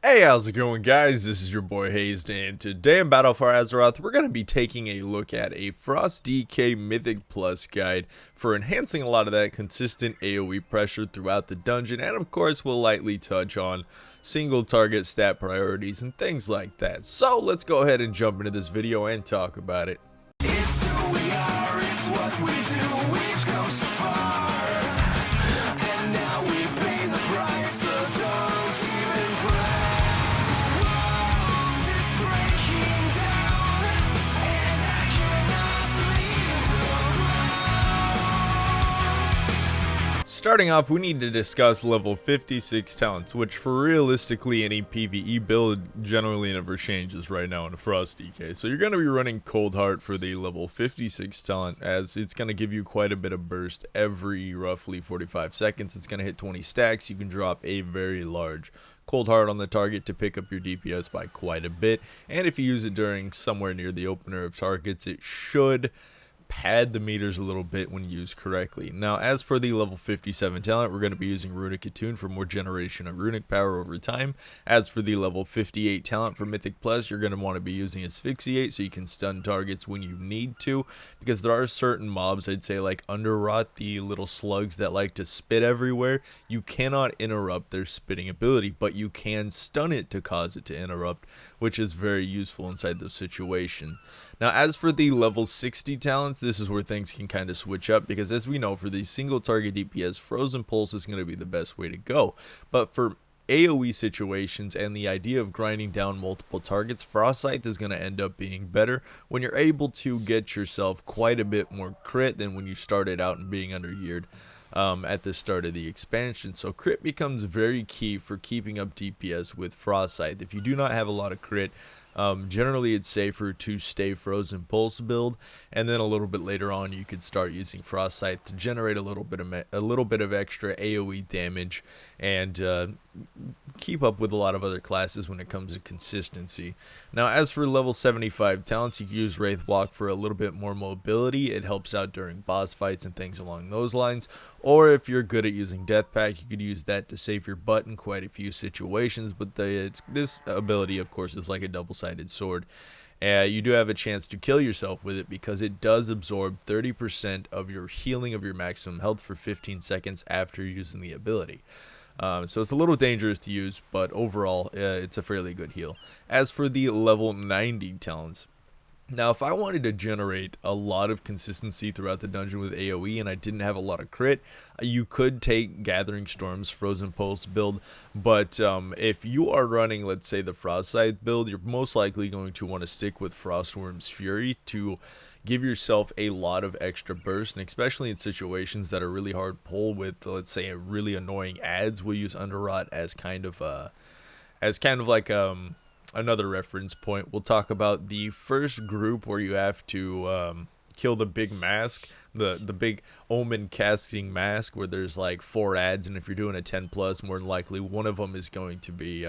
Hey, how's it going, guys? This is your boy Hazzed, and today in Battle for Azeroth, we're going to be taking a look at a Frost DK Mythic Plus guide for enhancing a lot of that consistent AoE pressure throughout the dungeon, and of course, we'll lightly touch on single target stat priorities and things like that. So, let's go ahead and jump into this video and talk about it. It's who we are, it's what we do, we've come so far, and now we pay the price, so don't even cry. The world is breaking down, and I cannot leave the ground. Starting off, we need to discuss level 56 talents, which for realistically any PvE build generally never changes right now in a Frost DK. So you're going to be running Cold Heart for the level 56 talent, as it's going to give you quite a bit of burst every roughly 45 seconds. It's going to hit 20 stacks. You can drop a very large Cold Heart on the target to pick up your DPS by quite a bit, and if you use it during somewhere near the opener of targets, it should pad the meters a little bit when used correctly. Now, as for the level 57 talent, we're going to be using Runic Attune for more generation of runic power over time. As for the level 58 talent for Mythic Plus, you're going to want to be using Asphyxiate so you can stun targets when you need to, because there are certain mobs, I'd say like Underrot, the little slugs that like to spit everywhere. You cannot interrupt their spitting ability, but you can stun it to cause it to interrupt, which is very useful inside those situations. Now, as for the level 60 talents, this is where things can kind of switch up, because as we know, for these single target DPS, Frozen Pulse is going to be the best way to go. But for AoE situations and the idea of grinding down multiple targets, Frostscythe is going to end up being better when you're able to get yourself quite a bit more crit than when you started out and being under-geared at the start of the expansion. So crit becomes very key for keeping up DPS with Frostscythe. If you do not have a lot of crit, generally it's safer to stay Frozen Pulse build, and then a little bit later on you could start using Frostscythe to generate a little bit of extra AoE damage and keep up with a lot of other classes when it comes to consistency. Now, as for level 75 talents, you can use Wraith Block for a little bit more mobility. It helps out during boss fights and things along those lines. Or if you're good at using Death Pact, you could use that to save your butt in quite a few situations. But this ability, of course, is like a double-sided sword. You do have a chance to kill yourself with it, because it does absorb 30% of your healing of your maximum health for 15 seconds after using the ability. So it's a little dangerous to use, but overall it's a fairly good heal. As for the level 90 talents, now if I wanted to generate a lot of consistency throughout the dungeon with AoE and I didn't have a lot of crit, you could take Gathering Storm's Frozen Pulse build, but if you are running, let's say, the Frostscythe build, you're most likely going to want to stick with Frostworm's Fury to give yourself a lot of extra burst, and especially in situations that are really hard pull with, let's say, a really annoying ads. We'll use Underrot as kind of like another reference point. We'll talk about the first group where you have to kill the big mask, the big omen casting mask, where there's like 4 ads, and if you're doing a 10 plus, more than likely one of them is going to be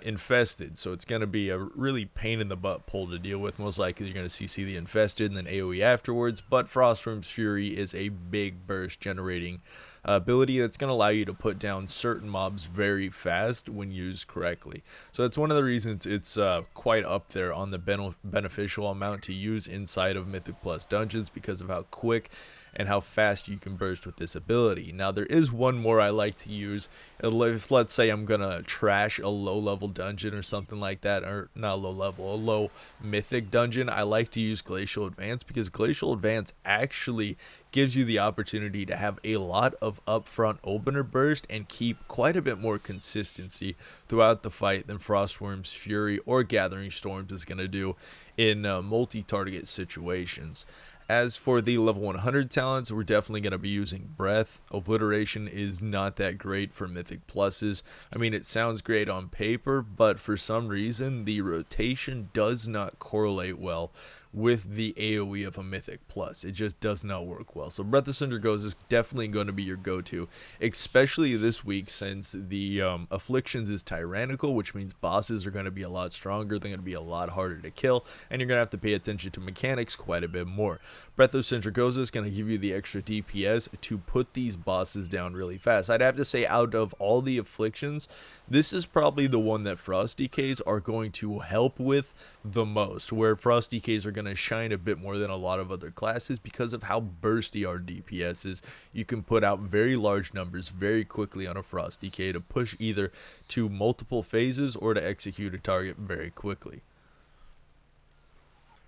infested, so it's going to be a really pain in the butt pull to deal with. Most likely you're going to CC the infested and then AoE afterwards, but Frostworm's Fury is a big burst generating ability that's going to allow you to put down certain mobs very fast when used correctly. So that's one of the reasons it's quite up there on the beneficial amount to use inside of Mythic Plus dungeons, because of how quick and how fast you can burst with this ability. Now, there is one more I like to use. If, let's say, I'm gonna trash a low level dungeon or something like that, or not low level, a low mythic dungeon, I like to use Glacial Advance, because Glacial Advance actually gives you the opportunity to have a lot of upfront opener burst and keep quite a bit more consistency throughout the fight than Frostworm's Fury or Gathering Storms is going to do in multi-target situations. As for the level 100 talents, we're definitely going to be using Breath. Obliteration is not that great for Mythic Pluses. I mean, it sounds great on paper, but for some reason, the rotation does not correlate well with the AoE of a Mythic Plus. It just does not work well. So Breath of Cinder Ghost is definitely going to be your go-to, especially this week since the Afflictions is tyrannical, which means bosses are going to be a lot stronger, they're going to be a lot harder to kill, and you're going to have to pay attention to mechanics quite a bit more. Breath of Cinder Ghost is going to give you the extra DPS to put these bosses down really fast. I'd have to say out of all the Afflictions, this is probably the one that Frost DKs are going to help with the most, where Frost DKs are going to shine a bit more than a lot of other classes because of how bursty our DPS is. You can put out very large numbers very quickly on a Frost DK to push either to multiple phases or to execute a target very quickly.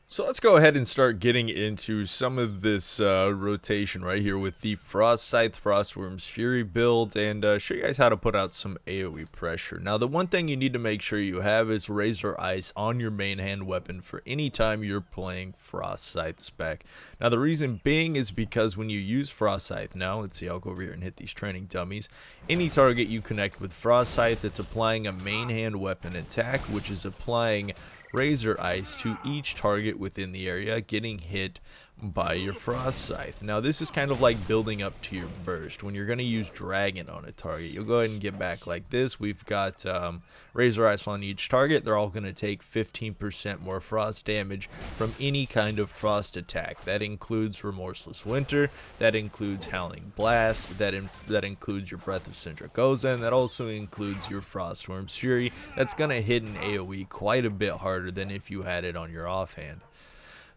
So let's go ahead and start getting into some of this rotation right here with the Frostscythe Frostworm's Fury build, and show you guys how to put out some AoE pressure. Now the one thing you need to make sure you have is Razor Ice on your main hand weapon for any time you're playing Frostscythe spec. Now the reason being is because when you use Frostscythe, now let's see, I'll go over here and hit these training dummies. Any target you connect with Frostscythe, it's applying a main hand weapon attack, which is applying Razor Ice to each target within the area getting hit by your Frostscythe. Now this is kind of like building up to your burst. When you're going to use Dragon on a target, you'll go ahead and get back like this. We've got Razor Ice on each target. They're all going to take 15% more frost damage from any kind of frost attack. That includes Remorseless Winter, that includes Howling Blast, that includes your Breath of Sindragosa, and that also includes your Frostworm's Fury. That's going to hit an AoE quite a bit harder than if you had it on your offhand.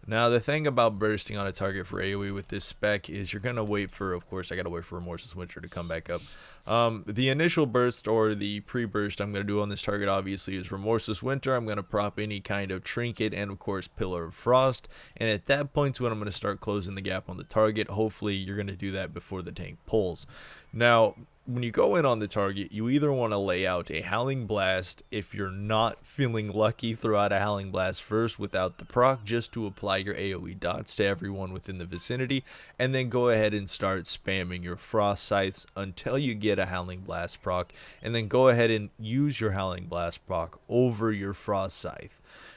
Now the thing about bursting on a target for AoE with this spec is you're going to wait for, of course I got to wait for Remorseless Winter to come back up. The initial burst or the pre-burst I'm going to do on this target obviously is Remorseless Winter. I'm going to prop any kind of trinket and of course Pillar of Frost, and at that point when I'm going to start closing the gap on the target. Hopefully you're going to do that before the tank pulls. Now when you go in on the target, you either want to lay out a Howling Blast. If you're not feeling lucky, throw out a Howling Blast first without the proc just to apply your AoE dots to everyone within the vicinity, and then go ahead and start spamming your Frostscythes until you get a Howling Blast proc, and then go ahead and use your Howling Blast proc over your Frostscythe.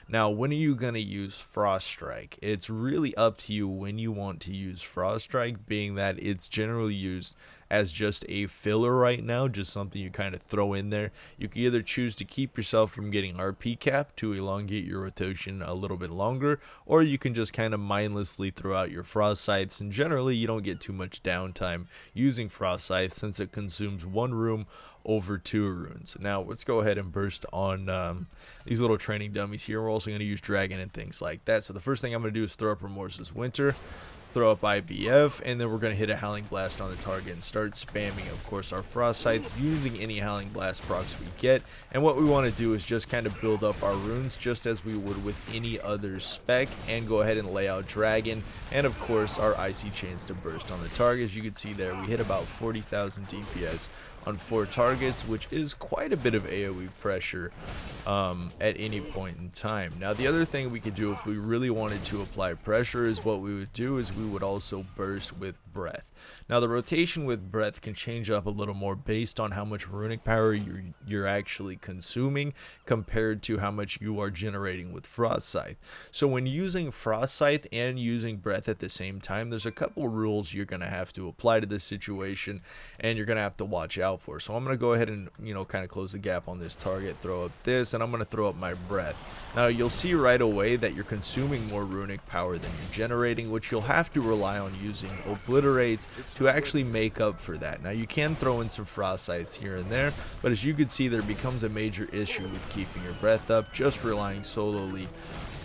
Now, when are you going to use Frost Strike? It's really up to you when you want to use Frost Strike, being that it's generally used as just a filler right now, just something you kind of throw in there. You can either choose to keep yourself from getting RP cap to elongate your rotation a little bit longer, or you can just kind of mindlessly throw out your Frostscythes, and generally you don't get too much downtime using Frostscythe since it consumes one room over 2 runes. Now let's go ahead and burst on these little training dummies here. We're also going to use Dragon and things like that. So the first thing I'm going to do is throw up Remorseless Winter, throw up IBF, and then we're going to hit a Howling Blast on the target and start spamming, of course, our Frostscythes using any Howling Blast procs we get. And what we want to do is just kind of build up our runes just as we would with any other spec, and go ahead and lay out Dragon and of course our Icy Chains to burst on the target. As you can see there, we hit about 40,000 DPS on 4 targets, which is quite a bit of AoE pressure at any point in time. Now the other thing we could do if we really wanted to apply pressure is what we would do is we would also burst with Breath. Now the rotation with Breath can change up a little more based on how much runic power you're actually consuming compared to how much you are generating with Frostscythe. So when using Frostscythe and using Breath at the same time, there's a couple rules you're going to have to apply to this situation and you're going to have to watch out for. So I'm going to go ahead and kind of close the gap on this target, throw up this, and I'm going to throw up my Breath. Now you'll see right away that you're consuming more runic power than you're generating, which you'll have to rely on using Obliterates to actually make up for that. Now you can throw in some Frostscythes here and there, but as you can see, there becomes a major issue with keeping your Breath up just relying solely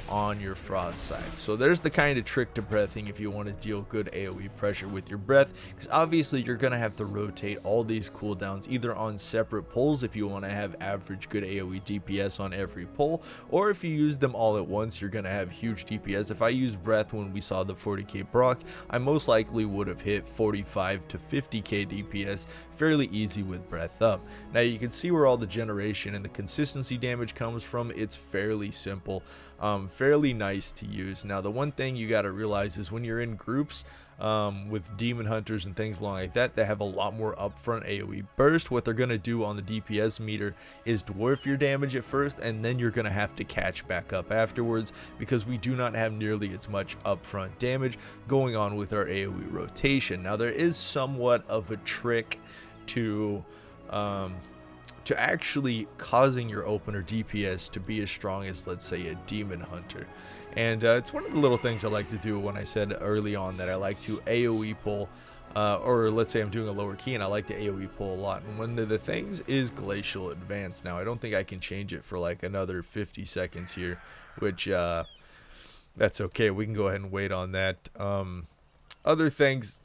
on your Frostscythe. So there's the kind of trick to breathing if you want to deal good AoE pressure with your Breath, because obviously you're going to have to rotate all these cooldowns either on separate pulls if you want to have average good AoE DPS on every pull, or if you use them all at once you're going to have huge DPS. If I use Breath when we saw the 40k proc, I most likely would have hit 45 to 50k DPS fairly easy with Breath up. Now you can see where all the generation and the consistency damage comes from. It's fairly simple, fairly nice to use. Now the one thing you got to realize is when you're in groups with demon hunters and things along like that have a lot more upfront AoE burst, what they're going to do on the DPS meter is dwarf your damage at first, and then you're going to have to catch back up afterwards, because we do not have nearly as much upfront damage going on with our AoE rotation. Now there is somewhat of a trick to actually causing your opener DPS to be as strong as, let's say, a demon hunter. And it's one of the little things I like to do when I said early on that I like to AoE pull, or let's say I'm doing a lower key and I like to AoE pull a lot. And one of the things is Glacial Advance. Now I don't think I can change it for like another 50 seconds here, which that's okay. We can go ahead and wait on that. Other things.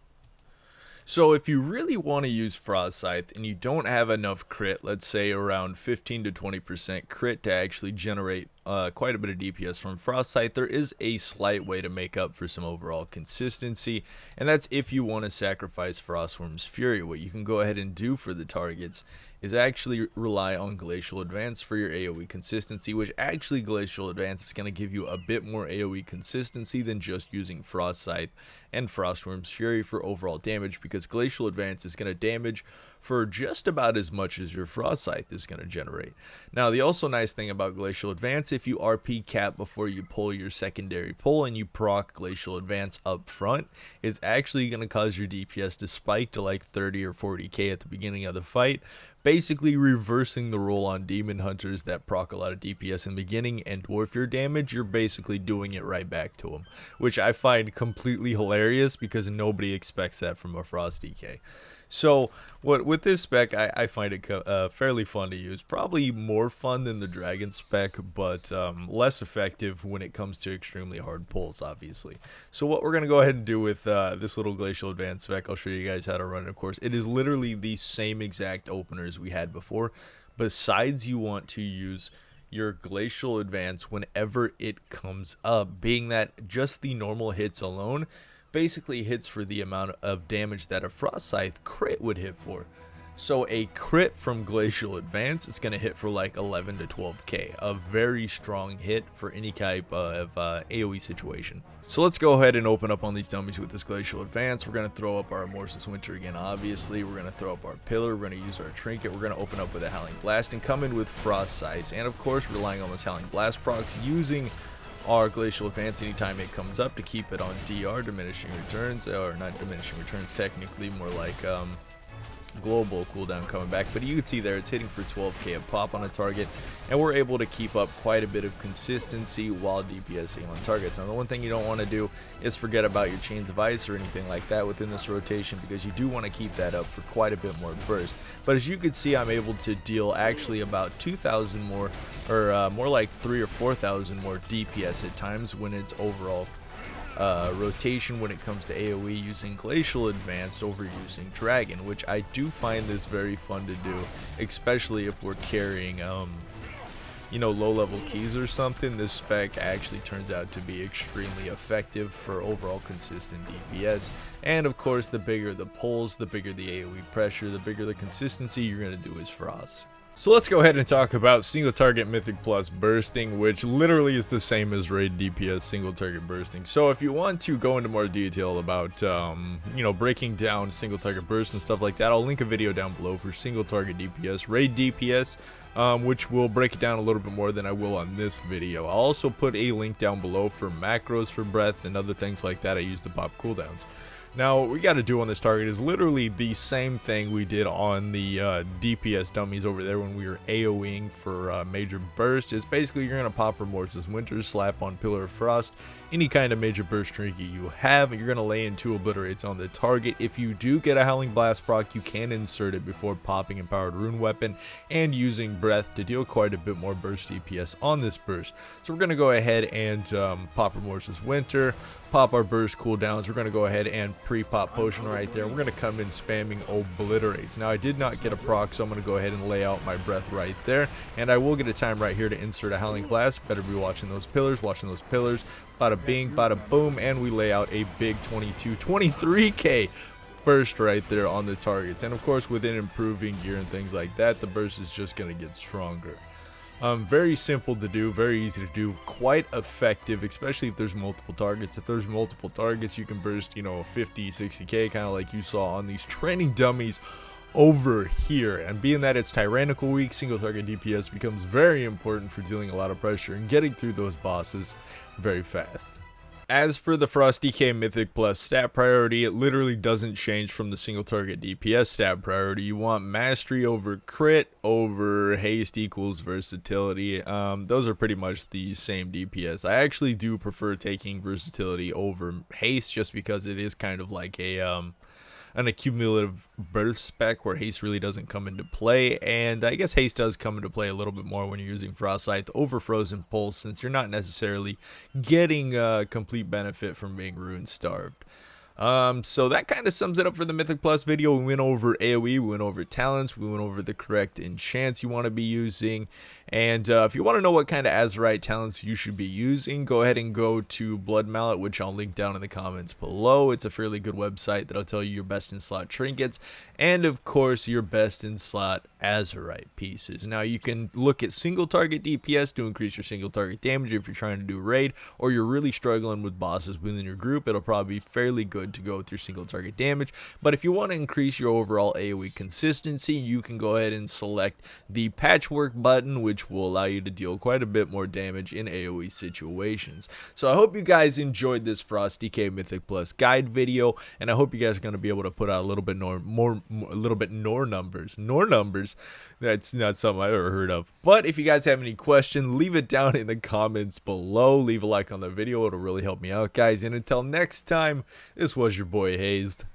So if you really want to use Frostscythe and you don't have enough crit, let's say around 15 to 20% crit to actually generate quite a bit of DPS from Frostscythe, there is a slight way to make up for some overall consistency, and that's if you want to sacrifice Frostworm's Fury. What you can go ahead and do for the targets is actually rely on Glacial Advance for your AoE consistency, which actually Glacial Advance is going to give you a bit more AoE consistency than just using Frostscythe and Frostworm's Fury for overall damage, because Glacial Advance is going to damage for just about as much as your Frostscythe is going to generate. Now the also nice thing about Glacial Advance, if you RP cap before you pull your secondary pull and you proc Glacial Advance up front, it's actually going to cause your DPS to spike to like 30 or 40k at the beginning of the fight, basically reversing the role on demon hunters that proc a lot of DPS in the beginning and dwarf your damage. You're basically doing it right back to them, which I find completely hilarious because nobody expects that from a Frost DK. So with this spec, I find it fairly fun to use. Probably more fun than the dragon spec, but less effective when it comes to extremely hard pulls, obviously. So what we're going to go ahead and do with this little Glacial Advance spec, I'll show you guys how to run it, of course. It is literally the same exact openers we had before. Besides, you want to use your Glacial Advance whenever it comes up, being that just the normal hits alone basically hits for the amount of damage that a Frostscythe crit would hit for. So a crit from Glacial Advance is going to hit for like 11 to 12k, a very strong hit for any type of AoE situation. So let's go ahead and open up on these dummies with this Glacial Advance. We're going to throw up our Amorphous Winter again, obviously. We're going to throw up our Pillar. We're going to use our Trinket. We're going to open up with a Howling Blast and come in with Frostscythe. And of course, relying on those Howling Blast procs, using our Glacial Advance anytime it comes up to keep it on DR, diminishing returns, or not diminishing returns, technically more like global cooldown coming back. But you can see there it's hitting for 12k a pop on a target, and we're able to keep up quite a bit of consistency while DPSing on targets. Now the one thing you don't want to do is forget about your Chains of Ice or anything like that within this rotation, because you do want to keep that up for quite a bit more burst. But as you can see, I'm able to deal actually about 2,000 more, or more like 3,000 or 4,000 more DPS at times when it's overall rotation when it comes to AoE using Glacial Advance over using Dragon, which I do find this very fun to do, especially if we're carrying you know, low level keys or something. This spec actually turns out to be extremely effective for overall consistent DPS. And of course, the bigger the pulls, the bigger the AoE pressure, the bigger the consistency you're going to do is Frost. So let's go ahead and talk about single target Mythic plus bursting, which literally is the same as raid DPS single target bursting. So if you want to go into more detail about, you know, breaking down single target burst and stuff like that, I'll link a video down below for single target DPS, raid DPS, which will break it down a little bit more than I will on this video. I'll also put a link down below for macros for breath and other things like that I use to pop cooldowns. Now, what we got to do on this target is literally the same thing we did on the DPS dummies over there when we were AoEing for Major Burst. Is basically you're going to pop Remorseless Winter, slap on Pillar of Frost, any kind of Major Burst trinket you have, and you're going to lay in 2 Obliterates on the target. If you do get a Howling Blast proc, you can insert it before popping Empowered Rune Weapon and using Breath to deal quite a bit more burst DPS on this burst. So we're going to go ahead and pop Remorseless Winter, pop our burst cooldowns. We're going to go ahead and pre-pop Potion right there. We're going to come in spamming Obliterates. Now, I did not get a proc, so I'm going to go ahead and lay out my Breath right there. And I will get a time right here to insert a Howling Blast. Better be watching those pillars, Bada bing, bada boom, and we lay out a big 23k burst right there on the targets. And of course, within improving gear and things like that, the burst is just going to get stronger. Very simple to do, very easy to do, quite effective, especially if there's multiple targets. If there's multiple targets, you can burst, you know, 50, 60k, kind of like you saw on these training dummies over here. And being that it's tyrannical week, single target DPS becomes very important for dealing a lot of pressure and getting through those bosses very fast. As for the Frostscythe Mythic Plus stat priority, it literally doesn't change from the single target DPS stat priority. You want mastery over crit over haste equals versatility. Those are pretty much the same DPS. I actually do prefer taking versatility over haste just because it is kind of like a an accumulative burst spec where haste really doesn't come into play, and I guess haste does come into play a little bit more when you're using Frostscythe over Frozen Pulse, since you're not necessarily getting complete benefit from being rune starved. So that kind of sums it up for the Mythic Plus video. We went over AoE, we went over talents, we went over the correct enchants you want to be using, and if you want to know what kind of Azeroth talents you should be using, go ahead and go to Blood Mallet, which I'll link down in the comments below. It's a fairly good website that'll tell you your best in slot trinkets, and of course your best in slot Azeroth pieces. Now you can look at single target DPS to increase your single target damage if you're trying to do raid, or you're really struggling with bosses within your group. It'll probably be fairly good to go with your single target damage. But if you want to increase your overall AoE consistency, you can go ahead and select the patchwork button, which will allow you to deal quite a bit more damage in AoE situations. So I hope you guys enjoyed this Frostscythe Mythic Plus guide video, and I hope you guys are going to be able to put out a little bit more numbers. That's not something I've ever heard of. But if you guys have any questions, leave it down in the comments below. Leave a like on the video, it'll really help me out, guys. And until next time, this was your boy Hazzed.